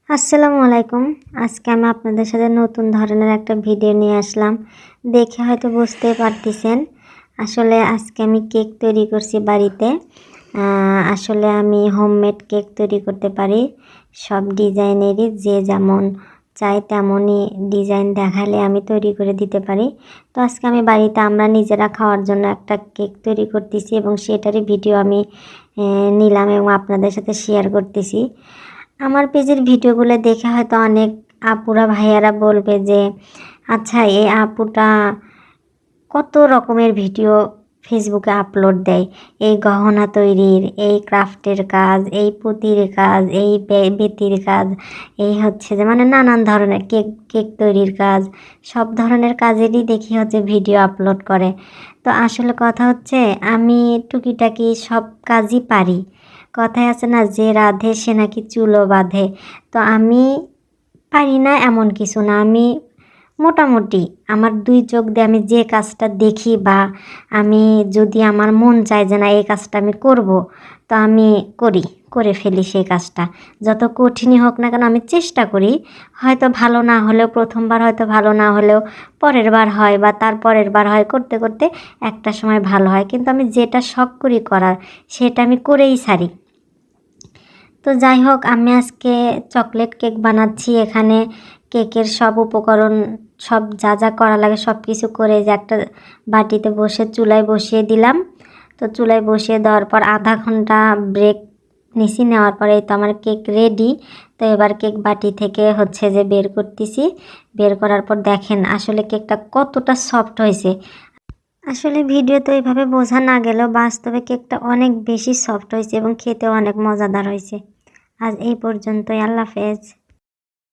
আসসালামু আলাইকুম। আজকে আমি আপনাদের সাথে নতুন ধরনের একটা ভিডিও নিয়ে আসলাম। দেখে হয়তো বুঝতেই পারতেছেন। আসলে আজকে আমি কেক তৈরি করছি বাড়িতে। আসলে আমি হোমমেড কেক তৈরি করতে পারি। সব ডিজাইনেরই যে যেমন চাই তেমনই ডিজাইন দেখালে আমি তৈরি করে দিতে পারি। তো আজকে আমি বাড়িতে আমরা নিজেরা খাওয়ার জন্য একটা কেক তৈরি করতেছি এবং সেটারই ভিডিও আমি নিলাম এবং আপনাদের সাথে শেয়ার করতেছি। আমার পেজের ভিডিওগুলো দেখে হয়তো অনেক আপুরা ভাইয়ারা বলবে যে আচ্ছা এই আপুটা কত রকমের ভিডিও ফেসবুকে আপলোড দেয়, এই গহনা তৈরির, এই ক্রাফটের কাজ, এই পুঁতির কাজ, এই বেতির কাজ, এই হচ্ছে যে মানে নানান ধরনের কেক কেক তৈরির কাজ, সব ধরনের কাজেরই দেখি হচ্ছে ভিডিও আপলোড করে। তো আসলে কথা হচ্ছে আমি টুকিটাকি সব কাজই পারি। কথায় আছে না, যে রাঁধে সে নাকি চুলো বাঁধে। তো আমি পারি না এমন কিছু না, আমি মোটামুটি আমার দুই চোখ দিয়ে আমি যে কাজটা দেখি বা আমি যদি আমার মন চায় যে না এই কাজটা আমি করব, তো আমি করে ফেলি সেই কাজটা। যত কঠিনই হোক না কেন আমি চেষ্টা করি। হয়তো ভালো না হলেও প্রথমবার হয়তো ভালো না হলেও পরের বার হয় বা তার পরের বার হয়, করতে করতে একটা সময় ভালো হয়। কিন্তু আমি যেটা শখ করি করার সেটা আমি করেই ছাড়ি। তো যাই হোক, আমি আজকে চকলেট কেক বানাচ্ছি। এখানে কেকের সব উপকরণ, সব যা যা করা লাগে সব কিছু করে যে একটা বাটিতে বসে চুলায় বসিয়ে দিলাম। তো চুলায় বসিয়ে দেওয়ার পর আধা ঘন্টা ব্রেক নিছি, নেওয়ার পরে তো আমার কেক রেডি। তো এবার কেক বাটি থেকে হচ্ছে যে বের করতেছি। বের করার পর দেখেন আসলে কেকটা কতটা সফট হয়েছে। আসলে ভিডিওতে ওইভাবে বোঝা না গেলেও বাস্তবে কেকটা অনেক বেশি সফট হয়েছে এবং খেতেও অনেক মজাদার হয়েছে। আজ এই পর্যন্তই। আল্লাহ হাফেজ।